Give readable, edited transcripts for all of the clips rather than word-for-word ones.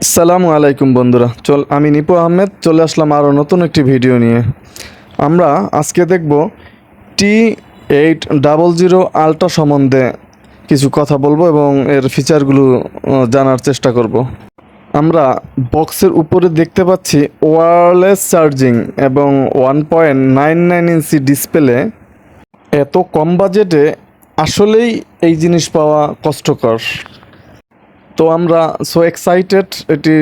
আসসালামু আলাইকুম বন্ধুরা, আমি নিপু আহমেদ চলে আসলাম আরও নতুন একটি ভিডিও নিয়ে। আমরা আজকে দেখব T800 আলট্রা সম্বন্ধে কিছু কথা বলবো এবং এর ফিচারগুলো জানার চেষ্টা করব। আমরা বক্সের উপরে দেখতে পাচ্ছি ওয়্যারলেস চার্জিং এবং 1.99 ইঞ্চি ডিসপ্লে। এত কম বাজেটে আসলেই এই জিনিস পাওয়া কষ্টকর। তো আমরা সো এক্সাইটেড এটি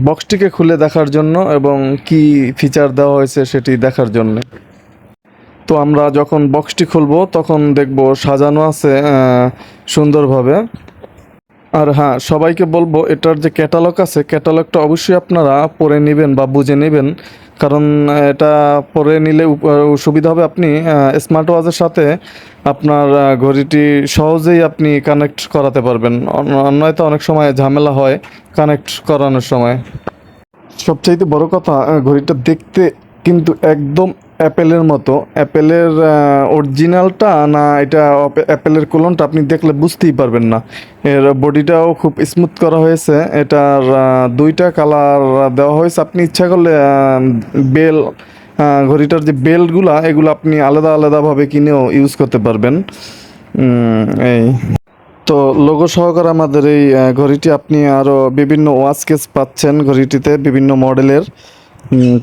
বক্সটিকে খুলে দেখার জন্য এবং কি ফিচার দেওয়া হয়েছে সেটি দেখার জন্য। তো আমরা যখন বক্সটি খুলবো তখন দেখব সাজানো আছে সুন্দরভাবে। আর হ্যাঁ, সবাইকে বলবো এটার যে ক্যাটালগ আছে, ক্যাটালগটা অবশ্যই আপনারা পড়ে নেবেন বা বুঝে নেবেন, কারণ এটা পরে নিলে সুবিধা হবে। আপনি স্মার্ট ওয়াচের সাথে আপনার ঘড়িটি সহজেই আপনি কানেক্ট করাতে পারবেন। নয়তো অনেক সময় ঝামেলা হয় কানেক্ট করানোর সময়। সবচাইতে বড় কথা, ঘড়িটা দেখতে কিন্তু একদম অ্যাপেলের মতো। অ্যাপেলের অরিজিনালটা না এটা অ্যাপেলের ক্লোনটা আপনি দেখলে বুঝতেই পারবেন না। এর বডিটাও খুব স্মুথ করা হয়েছে। এটার দুইটা কালার দেওয়া হয়েছে। আপনি ইচ্ছা করলে বেল ঘড়িটার যে বেল্টগুলা এগুলো আপনি আলাদা আলাদাভাবে কিনেও ইউজ করতে পারবেন। এই তো লোগো সহকারে আমাদের এই ঘড়িটি আপনি আরও বিভিন্ন ওয়াচ কেস পাচ্ছেন ঘড়িটিতে বিভিন্ন মডেলের,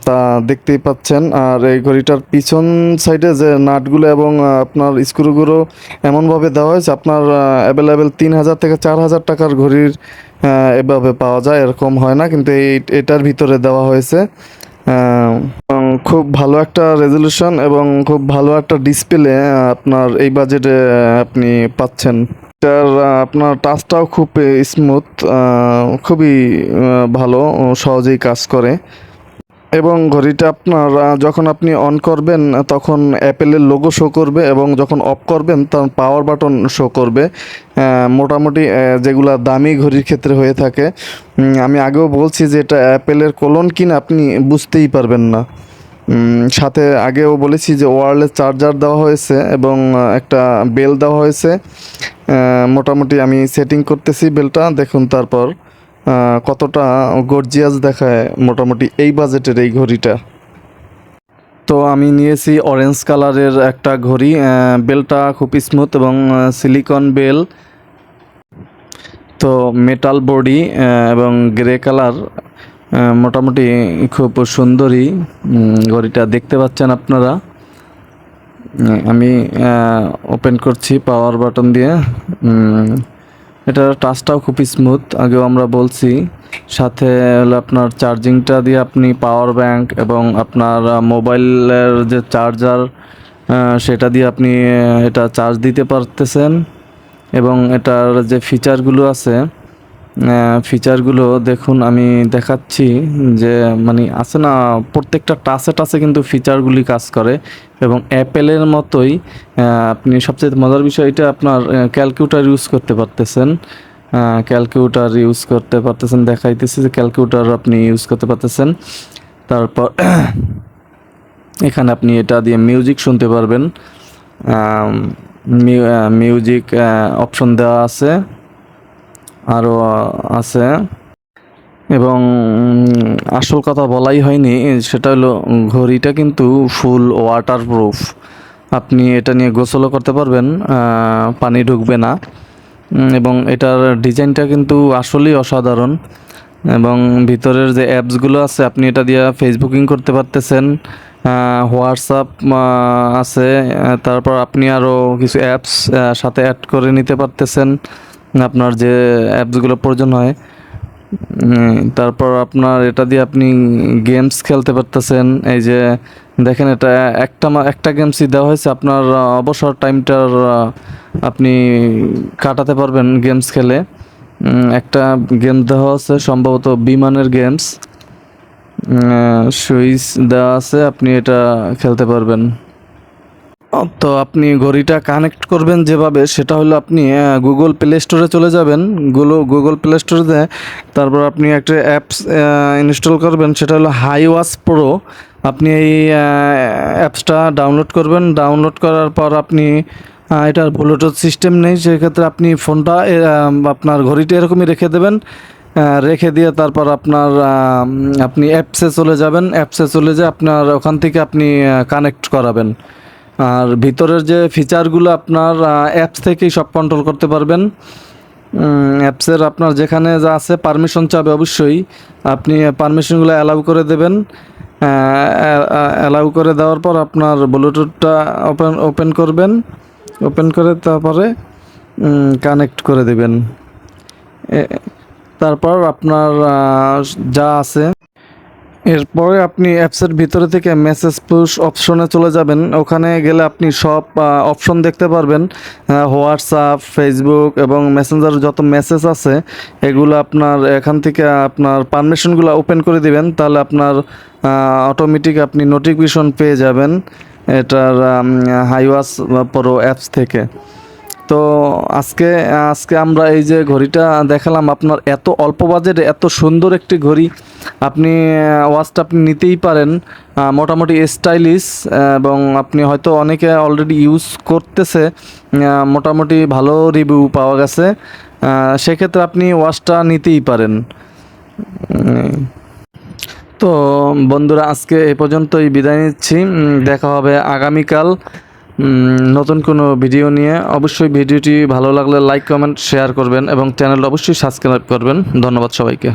তা দেখতেই পাচ্ছেন। আর এই ঘড়িটার পিছন সাইডে যে নাটগুলো এবং আপনার স্ক্রুগুলো এমনভাবে দেওয়া হয়েছে, আপনার অ্যাভেলেবেল 3,000 থেকে 4,000 টাকার ঘড়ির এভাবে পাওয়া যায়, এরকম হয় না, কিন্তু এটার ভিতরে দেওয়া হয়েছে। এবং খুব ভালো একটা রেজলিউশন এবং খুব ভালো একটা ডিসপ্লে আপনার এই বাজেটে আপনি পাচ্ছেন। এটার আপনার টাচটাও খুব স্মুথ, খুবই ভালো, সহজেই কাজ করে। এবং ঘড়িটা আপনার যখন আপনি অন করবেন তখন অ্যাপেলের লোগো শো করবে এবং যখন অফ করবেন তখন পাওয়ার বাটন শো করবে। মোটামুটি যেগুলা দামি ঘড়ির ক্ষেত্রে হয়ে থাকে। আমি আগেও বলছি যে এটা অ্যাপেলের ক্লোন কিনা আপনি বুঝতেই পারবেন না। সাথে আগেও বলেছি যে ওয়্যারলেস চার্জার দেওয়া হয়েছে এবং একটা বেল দেওয়া হয়েছে। মোটামুটি আমি সেটিং করতেছি বেলটা, দেখুন তারপর কতটা গর্জিয়াস দেখায় মোটামুটি এই বাজেটের এই ঘড়িটা। তো আমি নিয়েছি অরেঞ্জ কালারের একটা ঘড়ি। বেলটা খুব স্মুথ এবং সিলিকন বেল, তো মেটাল বডি এবং গ্রে কালার, মোটামুটি খুব সুন্দরই ঘড়িটা দেখতে পাচ্ছেন আপনারা। আমি ওপেন করছি পাওয়ার বাটন দিয়ে। এটার টাচটাও খুব স্মুথ, আগেও আমরা বলছি। সাথে হলো আপনার চার্জিংটা দিয়ে আপনি পাওয়ার ব্যাংক এবং আপনার মোবাইলের যে চার্জার সেটা দিয়ে আপনি এটা চার্জ দিতে পারতেছেন। এবং এটার যে ফিচারগুলো আছে, ফিচারগুলো দেখুন, আমি দেখাচ্ছি যে মানে আছে না, প্রত্যেকটা টাচে টাচে কিন্তু ফিচারগুলি কাজ করে এবং অ্যাপেলের মতোই। আপনি সবচেয়ে মজার বিষয় এটা, আপনার ক্যালকুলেটর ইউজ করতে পারতেছেন। দেখাইতেছি যে ক্যালকুলেটর আপনি ইউজ করতে পারতেছেন। তারপর এখানে আপনি এটা দিয়ে মিউজিক শুনতে পারবেন। মিউজিক অপশন দেওয়া আছে, আরও আছে। এবং আসল কথা বলাই হয়নি, সেটা হলো ঘড়িটা কিন্তু ফুল ওয়াটারপ্রুফ। আপনি এটা নিয়ে গোসলও করতে পারবেন, পানি ঢুকবে না। এবং এটার ডিজাইনটা কিন্তু আসলেই অসাধারণ। এবং ভিতরের যে অ্যাপসগুলো আছে আপনি এটা দিয়ে ফেসবুকিং করতে পারতেছেন, হোয়াটসঅ্যাপ আছে। তারপর আপনি আরও কিছু অ্যাপস সাথে অ্যাড করে নিতে পারতেছেন আপনার যে অ্যাপসগুলো প্রয়োজন হয়। তারপর আপনার এটা দিয়ে আপনি গেমস খেলতে পারতেছেন। এই যে দেখেন, এটা একটা গেমসই দেওয়া হয়েছে, আপনার অবসর টাইমটার আপনি কাটাতে পারবেন গেমস খেলে। একটা গেম দেওয়া আছে সম্ভবত বিমানের গেমস, সুইচ দেওয়া আছে, আপনি এটা খেলতে পারবেন। তো আপনি ঘড়িটা কানেক্ট করবেন যেভাবে, সেটা হলো আপনি গুগল প্লে স্টোরে চলে যাবেন। গুগল প্লে স্টোরে তারপর আপনি একটা অ্যাপস ইনস্টল করবেন, সেটা হলো হাইওয়াচ প্রো। আপনি এই অ্যাপসটা ডাউনলোড করবেন। ডাউনলোড করার পর আপনি এটার ব্লুটুথ সিস্টেম নেই, সেক্ষেত্রে আপনি ফোনটা আপনার ঘড়িটা এরকমই রেখে দেবেন। রেখে দিয়ে তারপর আপনি অ্যাপসে চলে যাবেন। অ্যাপসে চলে যেয়ে আপনার ওখান থেকে আপনি কানেক্ট করাবেন। আর ভিতরের যে ফিচারগুলো আপনার অ্যাপস থেকেই সব কন্ট্রোল করতে পারবেন। অ্যাপসের আপনার যেখানে যা আছে পারমিশন চাবে অবশ্যই, আপনি পারমিশনগুলো অ্যালাউ করে দেবেন। অ্যালাউ করে দেওয়ার পর আপনার ব্লুটুথটা ওপেন করবেন, ওপেন করে তারপরে কানেক্ট করে দেবেন। তারপর আপনার যা আছে, এরপরে আপনি অ্যাপসের ভিতরে থেকে মেসেজ পুশ অপশনে চলে যাবেন। ওখানে গেলে আপনি সব অপশন দেখতে পারবেন, হোয়াটসঅ্যাপ, ফেসবুক এবং মেসেঞ্জার যত মেসেজ আছে এগুলো আপনার এখান থেকে আপনার পারমিশনগুলো ওপেন করে দিবেন, তাহলে আপনার অটোমেটিক আপনি নোটিফিকেশন পেয়ে যাবেন এটার হাইওয়াচ প্রো অ্যাপস থেকে। তো আজকে আমরা এই যে ঘড়িটা দেখালাম, আপনার এত অল্প বাজেটে এত সুন্দর একটি ঘড়ি আপনি ওয়াচটা আপনি নিতেই পারেন। মোটামুটি স্টাইলিশ, এবং আপনি হয়তো অনেকে অলরেডি ইউজ করতেছে, মোটামুটি ভালো রিভিউ পাওয়া গেছে। সেক্ষেত্রে আপনি ওয়াচটা নিতেই পারেন। তো বন্ধুরা, আজকে এই পর্যন্তই বিদায় নিচ্ছি। দেখা হবে আগামীকাল নতুন কোনো ভিডিও নিয়ে। অবশ্যই ভিডিওটি ভালো লাগলে লাইক, কমেন্ট, শেয়ার করবেন এবং চ্যানেলটা অবশ্যই সাবস্ক্রাইব করবেন। ধন্যবাদ সবাইকে।